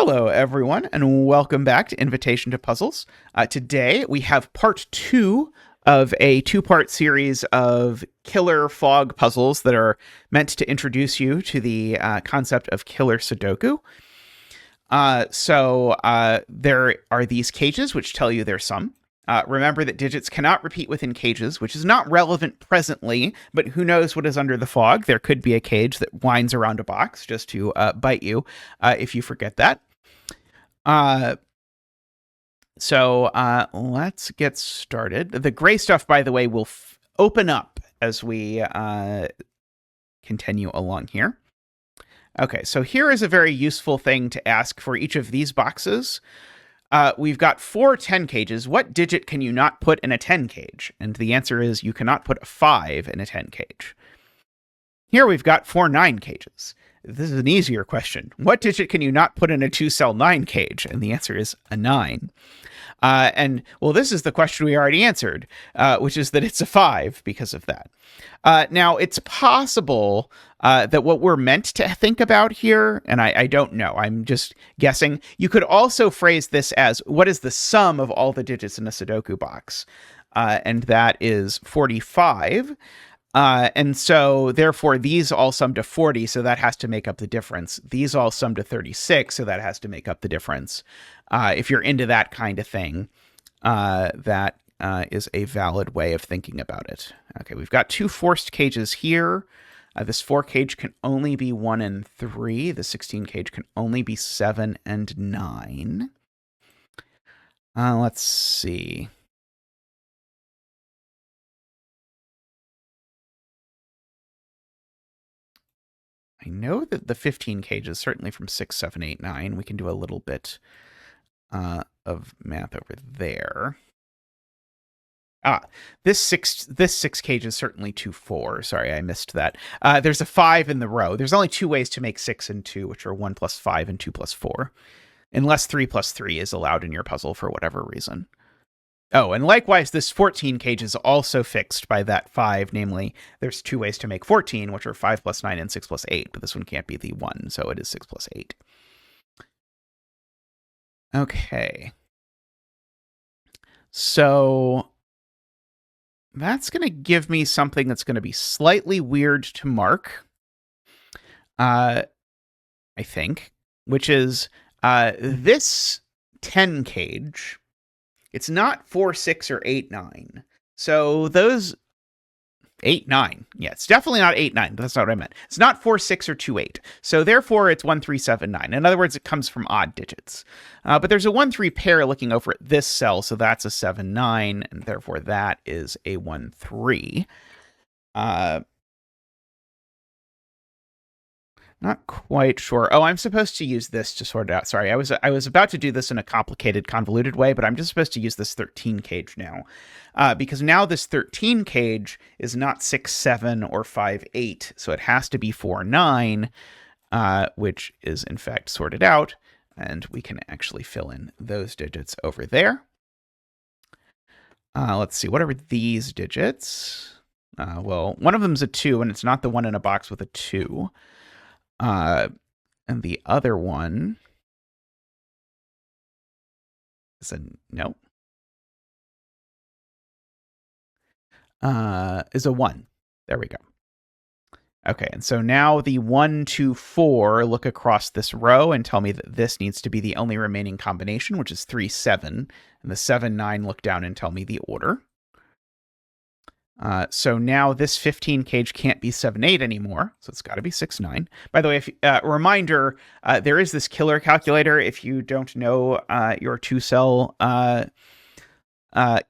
Hello, everyone, and welcome back to Invitation to Puzzles. Today, we have part 2 of a two-part series of killer fog puzzles that are meant to introduce you to the concept of killer Sudoku. There are these cages, which tell you their sum. Remember that digits cannot repeat within cages, which is not relevant presently, but who knows what is under the fog. There could be a cage that winds around a box just to bite you if you forget that. Let's get started. The gray stuff, by the way, will open up as we continue along here. Okay, so here is a very useful thing to ask for each of these boxes. We've got 4 10 cages. What digit can you not put in a 10 cage? And the answer is you cannot put a 5 in a 10 cage. Here we've got 4 9 cages. This is an easier question. What digit can you not put in a 2-cell 9 cage? And the answer is a 9. This is the question we already answered, which is that it's a 5 because of that. Now, it's possible that what we're meant to think about here, and I don't know, I'm just guessing, you could also phrase this as, what is the sum of all the digits in a Sudoku box? And that is 45. And so, therefore, these all sum to 40, so that has to make up the difference. These all sum to 36, so that has to make up the difference. If you're into that kind of thing, that is a valid way of thinking about it. Okay, we've got 2 forced cages here. This 4 cage can only be 1 and 3. The 16 cage can only be 7 and 9. Let's see. I know that the 15 cage is certainly from 6, 7, 8, 9. We can do a little bit of math over there. This six cage is certainly 2, 4. Sorry, I missed that. There's a 5 in the row. There's only 2 ways to make 6 and 2, which are 1 plus 5 and 2 plus 4. Unless 3 plus 3 is allowed in your puzzle for whatever reason. Oh, and likewise, this 14 cage is also fixed by that 5, namely, there's 2 ways to make 14, which are 5 plus 9 and 6 plus 8, but this one can't be the 1, so it is 6 plus 8. Okay. So that's going to give me something that's going to be slightly weird to mark, I think, which is this 10 cage. It's not 4, 6, or 8, 9. So those 8, 9. Yeah, it's definitely not 8, 9. But that's not what I meant. It's not 4, 6, or 2, 8. So therefore, it's 1, 3, 7, 9. In other words, it comes from odd digits. But there's a 1, 3 pair looking over at this cell, so that's a 7, 9, and therefore that is a 1, 3. Not quite sure. Oh, I'm supposed to use this to sort it out. Sorry, I was about to do this in a complicated, convoluted way, but I'm just supposed to use this 13 cage now. Because now this 13 cage is not 6, 7, or 5, 8, so it has to be 4, 9, which is in fact sorted out, and we can actually fill in those digits over there. Let's see, what are these digits? Well, one of them's a 2, and it's not the one in a box with a 2. And the other one is a no. Is a 1. There we go. Okay, and so now the 1, 2, 4 look across this row and tell me that this needs to be the only remaining combination, which is 3, 7. And the 7, 9 look down and tell me the order. So now this 15 cage can't be 7, 8 anymore, so it's got to be 6, 9. By the way, reminder, there is this killer calculator. If you don't know your 2-cell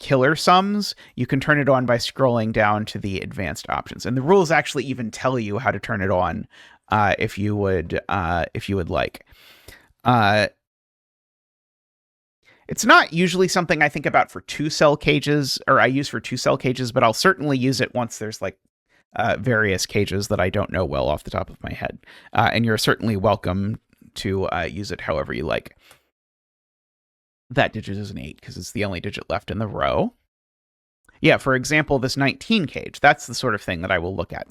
killer sums, you can turn it on by scrolling down to the advanced options. And the rules actually even tell you how to turn it on if you would like. It's not usually something I think about for 2-cell cages, or I use for 2-cell cages, but I'll certainly use it once there's like various cages that I don't know well off the top of my head. And you're certainly welcome to use it however you like. That digit is an 8 because it's the only digit left in the row. Yeah, for example, this 19 cage, that's the sort of thing that I will look at.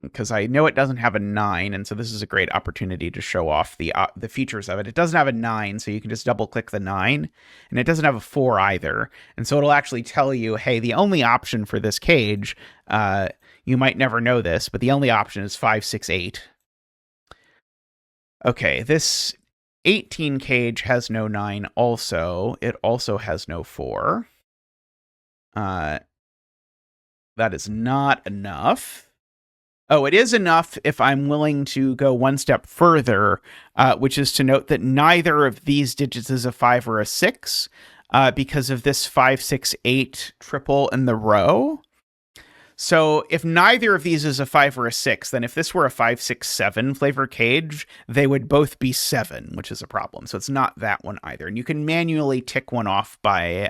because I know it doesn't have a 9, and so this is a great opportunity to show off the features of it. It doesn't have a 9, so you can just double-click the 9, and it doesn't have a 4 either. And so it'll actually tell you, hey, the only option for this cage, you might never know this, but the only option is 5, 6, 8. Okay, this 18 cage has no 9 also. It also has no 4. That is not enough. Oh, it is enough if I'm willing to go one step further, which is to note that neither of these digits is a 5 or a 6 because of this 5, 6, 8 triple in the row. So if neither of these is a 5 or a 6, then if this were a 5, 6, 7 flavor cage, they would both be 7, which is a problem. So it's not that one either. And you can manually tick one off by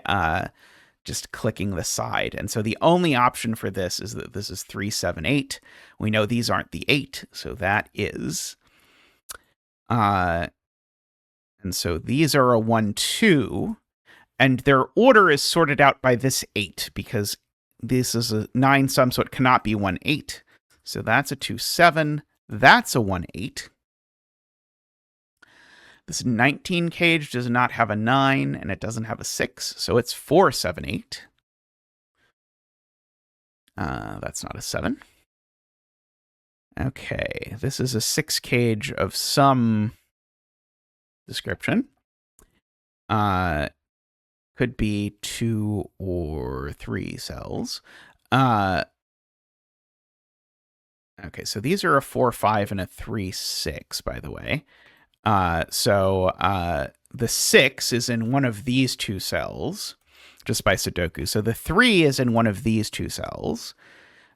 just clicking the side. And so the only option for this is that this is 3, 7, 8. We know these aren't the 8, so that is. And so these are a 1, 2. And their order is sorted out by this 8, because this is a 9 sum, so it cannot be 1, 8. So that's a 2, 7. That's a 1, 8. This 19 cage does not have a 9, and it doesn't have a 6, so it's 4, 7, 8. That's not a 7. Okay, this is a 6 cage of some description. Could be 2 or 3 cells. Okay, so these are a 4, 5, and a 3, 6, by the way. So the 6 is in one of these 2 cells, just by Sudoku. So the 3 is in one of these 2 cells.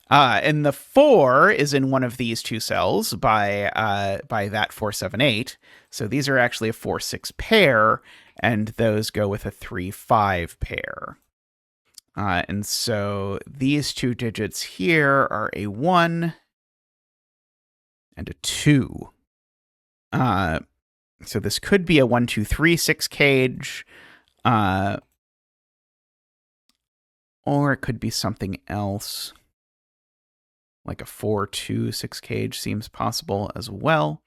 And the 4 is in one of these 2 cells by that 4, 7, 8. So these are actually a 4, 6 pair, and those go with a 3, 5 pair. And so these 2 digits here are a 1 and a 2. So this could be a 1, 2, 3, 6 cage. Or it could be something else. Like a 4, 2, 6 cage seems possible as well.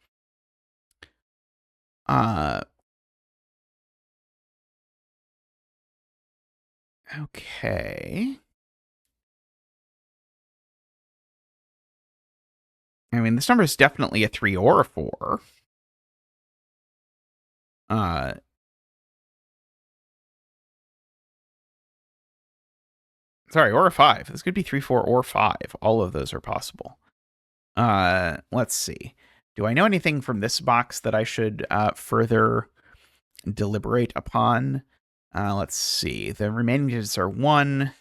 Okay. I mean, this number is definitely a 3 or a 4. Sorry, or a 5. This could be 3, 4, or 5. All of those are possible. Let's see. Do I know anything from this box that I should further deliberate upon? Let's see. The remaining digits are 1,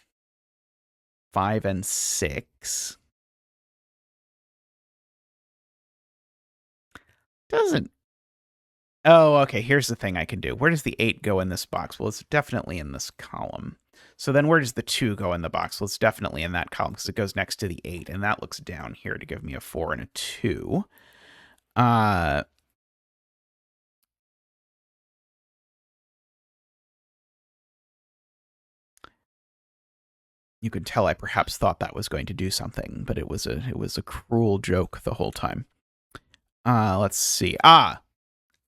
5, and 6. Doesn't. Oh, okay. Here's the thing I can do. Where does the 8 go in this box? Well, it's definitely in this column. So then where does the 2 go in the box? Well, it's definitely in that column because it goes next to the 8, and that looks down here to give me a 4 and a 2. You could tell I perhaps thought that was going to do something, but it was a cruel joke the whole time. Let's see.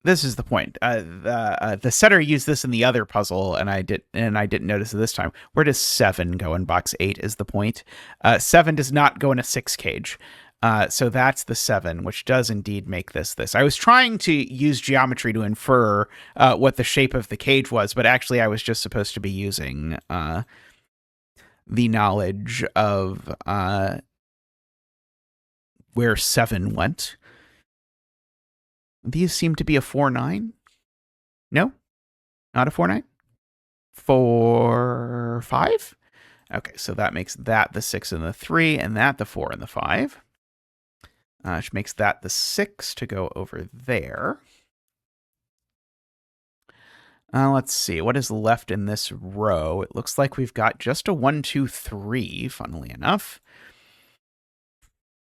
This is the point. The setter used this in the other puzzle, and I didn't notice it this time. Where does 7 go in box 8 is the point. 7 does not go in a 6 cage. So that's the 7, which does indeed make this. I was trying to use geometry to infer what the shape of the cage was, but actually I was just supposed to be using the knowledge of where 7 went. These seem to be a 4, 9. No? Not a 4, 9? 4, 5? Okay, so that makes that the 6 and the 3, and that the 4 and the 5. Which makes that the 6 to go over there. Let's see, what is left in this row? It looks like we've got just a 1, 2, 3, funnily enough.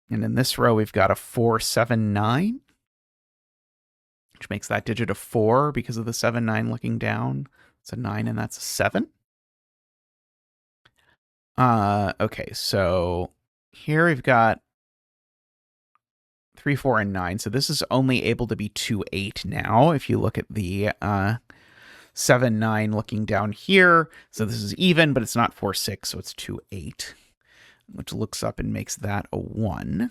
And in this row, we've got a 4, 7, 9. Which makes that digit a 4 because of the 7, 9 looking down. It's a 9 and that's a 7. Okay, so here we've got 3, 4, and 9. So this is only able to be 2, 8 now. If you look at the 7, 9 looking down here. So this is even, but it's not 4, 6. So it's 2, 8, which looks up and makes that a 1.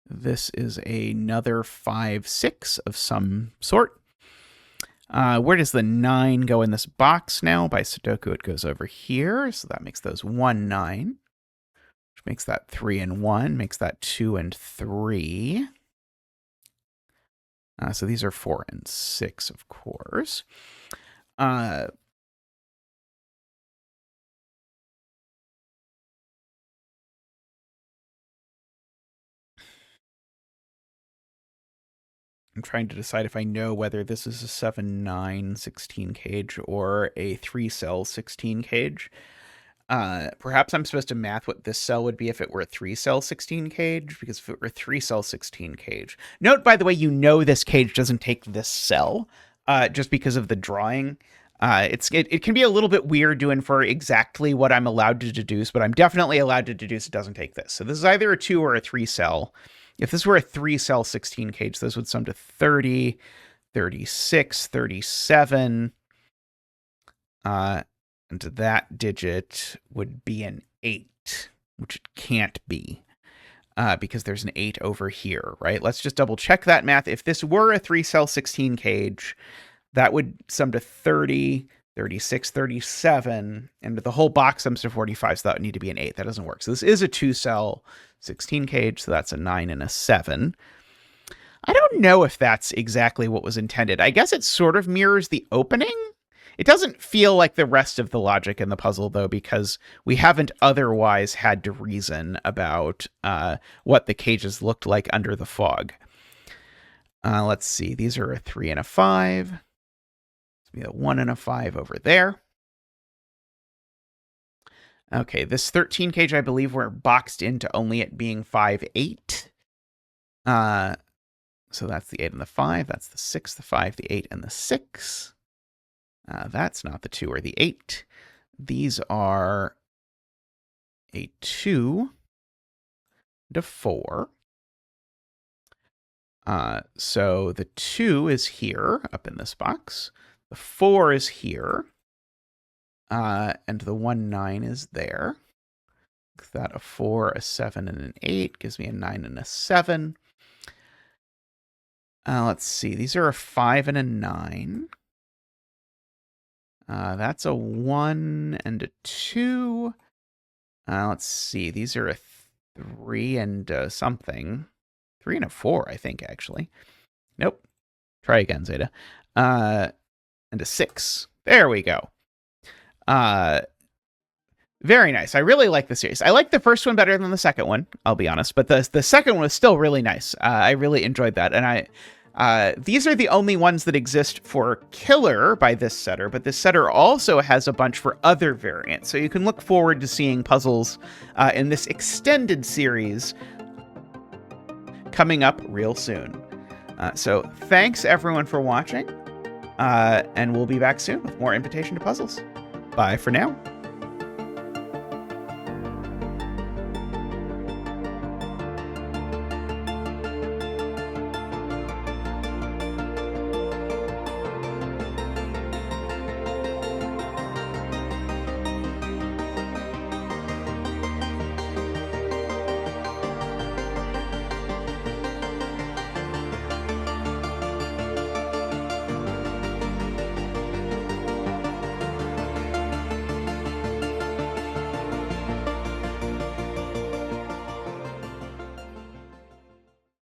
This is another 5, 6 of some sort. Where does the 9 go in this box now? By Sudoku, it goes over here. So that makes those 1, 9, which makes that 3 and 1, makes that 2 and 3. So these are 4 and 6, of course. I'm trying to decide if I know whether this is a 7, 9, 16 cage or a 3-cell 16 cage. Perhaps I'm supposed to math what this cell would be if it were a 3-cell 16 cage, because if it were a 3-cell 16 cage. Note, by the way, you know this cage doesn't take this cell, just because of the drawing. It can be a little bit weird to infer exactly what I'm allowed to deduce, but I'm definitely allowed to deduce it doesn't take this. So this is either a 2 or a 3-cell. If this were a 3-cell 16 cage, this would sum to 30, 36, 37. And that digit would be an 8, which it can't be, because there's an 8 over here, right? Let's just double check that math. If this were a 3-cell 16 cage, that would sum to 30, 36, 37, and the whole box sums to 45, so that would need to be an 8. That doesn't work. So this is a 2-cell 16 cage, so that's a 9 and a 7. I don't know if that's exactly what was intended. I guess it sort of mirrors the opening. It doesn't feel like the rest of the logic in the puzzle, though, because we haven't otherwise had to reason about what the cages looked like under the fog. Let's see. These are a 3 and a 5. Be a 1 and a 5 over there. Okay, this 13 cage, I believe we're boxed into only it being 5, 8. So that's the 8 and the 5. That's the 6, the 5, the 8, and the 6. That's not the 2 or the 8. These are a 2 and a 4. So the 2 is here, up in this box. The 4 is here. And the 1, 9 is there. That a 4, a 7, and an 8 gives me a 9 and a 7. Let's see. These are a 5 and a 9. That's a 1 and a 2. Let's see. These are a 3 and something. 3 and a 4, I think, actually. Nope. Try again, Zeta. And a 6. There we go. Very nice. I really like the series. I like the first one better than the second one, I'll be honest. But the second one was still really nice. I really enjoyed that. And these are the only ones that exist for Killer by this setter, but this setter also has a bunch for other variants. So you can look forward to seeing puzzles in this extended series coming up real soon. So thanks everyone for watching, and we'll be back soon with more Invitation to Puzzles. Bye for now.